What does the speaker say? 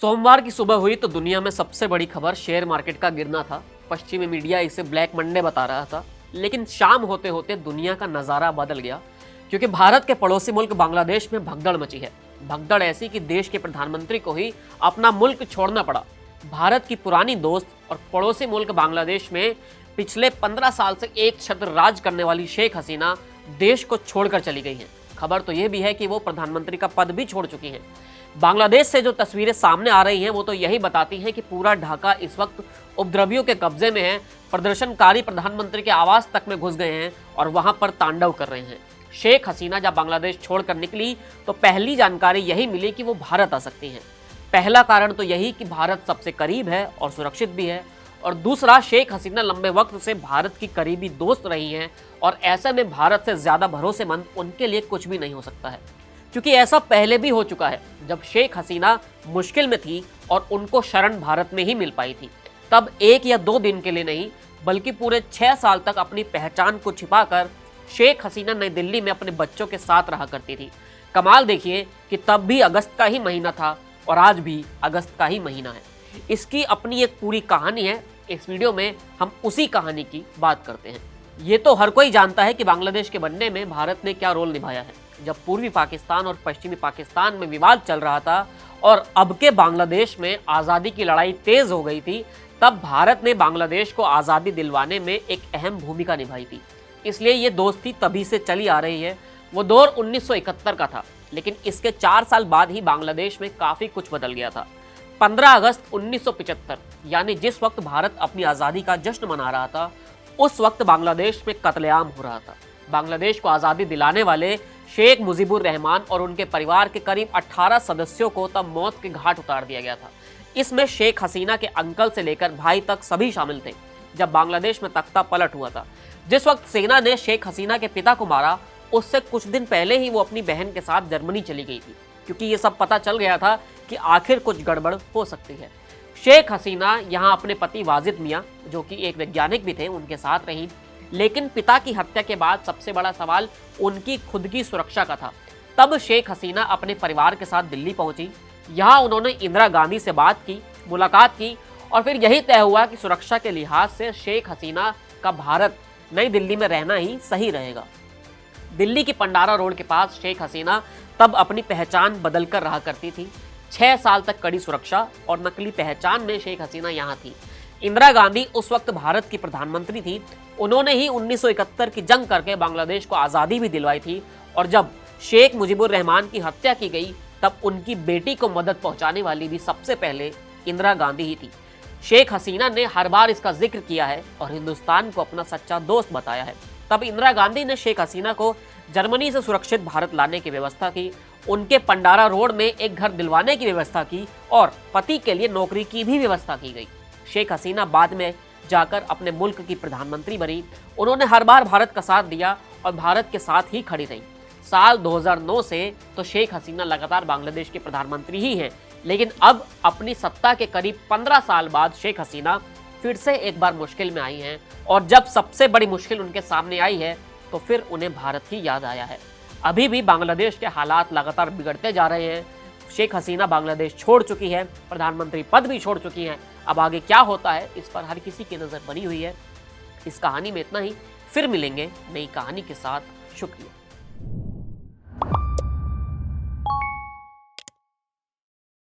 सोमवार की सुबह हुई तो दुनिया में सबसे बड़ी खबर शेयर मार्केट का गिरना था। पश्चिमी मीडिया इसे ब्लैक मंडे बता रहा था, लेकिन शाम होते होते दुनिया का नजारा बदल गया, क्योंकि भारत के पड़ोसी मुल्क बांग्लादेश में भगदड़ मची है। भगदड़ ऐसी कि देश के प्रधानमंत्री को ही अपना मुल्क छोड़ना पड़ा। भारत की पुरानी दोस्त और पड़ोसी मुल्क बांग्लादेश में पिछले 15 साल से एक छत्र राज करने वाली शेख हसीना देश को छोड़कर चली गई हैं। खबर तो यह भी है कि वो प्रधानमंत्री का पद भी छोड़ चुकी हैं। बांग्लादेश से जो तस्वीरें सामने आ रही हैं वो तो यही बताती हैं कि पूरा ढाका इस वक्त उपद्रवियों के कब्जे में है। प्रदर्शनकारी प्रधानमंत्री के आवास तक में घुस गए हैं और वहां पर तांडव कर रहे हैं। शेख हसीना जब बांग्लादेश छोड़कर निकली तो पहली जानकारी यही मिली कि वो भारत आ सकती हैं। पहला कारण तो यही कि भारत सबसे करीब है और सुरक्षित भी है, और दूसरा, शेख हसीना लंबे वक्त से भारत की करीबी दोस्त रही हैं और ऐसे में भारत से ज्यादा भरोसेमंद उनके लिए कुछ भी नहीं हो सकता है। क्योंकि ऐसा पहले भी हो चुका है, जब शेख हसीना मुश्किल में थी और उनको शरण भारत में ही मिल पाई थी। तब 1 या 2 दिन के लिए नहीं, बल्कि पूरे 6 साल तक अपनी पहचान को छिपाकर शेख हसीना नई दिल्ली में अपने बच्चों के साथ रहा करती थी। कमाल देखिए कि तब भी अगस्त का ही महीना था और आज भी अगस्त का ही महीना है। इसकी अपनी एक पूरी कहानी है। इस वीडियो में हम उसी कहानी की बात करते हैं। ये तो हर कोई जानता है कि बांग्लादेश के बनने में भारत ने क्या रोल निभाया है। जब पूर्वी पाकिस्तान और पश्चिमी पाकिस्तान में विवाद चल रहा था और अब के बांग्लादेश में आज़ादी की लड़ाई तेज हो गई थी, तब भारत ने बांग्लादेश को आज़ादी दिलवाने में एक अहम भूमिका निभाई थी। इसलिए ये दोस्ती तभी से चली आ रही है। वो दौर 1971 का था, लेकिन इसके 4 साल बाद ही बांग्लादेश में काफ़ी कुछ बदल गया था। 15 अगस्त 1975, यानी जिस वक्त भारत अपनी आज़ादी का जश्न मना रहा था, उस वक्त बांग्लादेश में कत्लेआम हो रहा था। बांग्लादेश को आज़ादी दिलाने वाले शेख मुजीबुर रहमान और उनके परिवार के करीब 18 सदस्यों को तब मौत के घाट उतार दिया गया था। इसमें शेख हसीना के अंकल से लेकर भाई तक सभी शामिल थे। जब बांग्लादेश में तख्ता पलट हुआ था, जिस वक्त सेना ने शेख हसीना के पिता को मारा, उससे कुछ दिन पहले ही वो अपनी बहन के साथ जर्मनी चली गई थी, क्योंकि ये सब पता चल गया था कि आखिर कुछ गड़बड़ हो सकती है। शेख हसीना यहाँ अपने पति वाजिद मियाँ, जो कि एक वैज्ञानिक भी थे, उनके साथ रहीं। लेकिन पिता की हत्या के बाद सबसे बड़ा सवाल उनकी खुद की सुरक्षा का था। तब शेख हसीना अपने परिवार के साथ दिल्ली पहुंची। यहाँ उन्होंने इंदिरा गांधी से मुलाकात की और फिर यही तय हुआ कि सुरक्षा के लिहाज से शेख हसीना का भारत नई दिल्ली में रहना ही सही रहेगा। दिल्ली की पंडारा रोड के पास शेख हसीना तब अपनी पहचान बदल कर रहा करती थी। 6 साल तक कड़ी सुरक्षा और नकली पहचान में शेख हसीना यहाँ थी। इंदिरा गांधी उस वक्त भारत की प्रधानमंत्री थी। उन्होंने ही 1971 की जंग करके बांग्लादेश को आज़ादी भी दिलवाई थी, और जब शेख मुजीबुर रहमान की हत्या की गई, तब उनकी बेटी को मदद पहुंचाने वाली भी सबसे पहले इंदिरा गांधी ही थी। शेख हसीना ने हर बार इसका जिक्र किया है और हिंदुस्तान को अपना सच्चा दोस्त बताया है। तब इंदिरा गांधी ने शेख हसीना को जर्मनी से सुरक्षित भारत लाने की व्यवस्था की, उनके पंडारा रोड में एक घर दिलवाने की व्यवस्था की और पति के लिए नौकरी की भी व्यवस्था की गई। शेख हसीना बाद में जाकर अपने मुल्क की प्रधानमंत्री बनी। उन्होंने हर बार भारत का साथ दिया और भारत के साथ ही खड़ी रही। साल 2009 से तो शेख हसीना लगातार बांग्लादेश के प्रधानमंत्री ही हैं, लेकिन अब अपनी सत्ता के करीब 15 साल बाद शेख हसीना फिर से एक बार मुश्किल में आई हैं, और जब सबसे बड़ी मुश्किल उनके सामने आई है तो फिर उन्हें भारत ही याद आया है। अभी भी बांग्लादेश के हालात लगातार बिगड़ते जा रहे हैं। शेख हसीना बांग्लादेश छोड़ चुकी है, प्रधानमंत्री पद भी छोड़ चुकी हैं। अब आगे क्या होता है, इस पर हर किसी की नज़र बनी हुई है। इस कहानी में इतना ही। फिर मिलेंगे नई कहानी के साथ। शुक्रिया।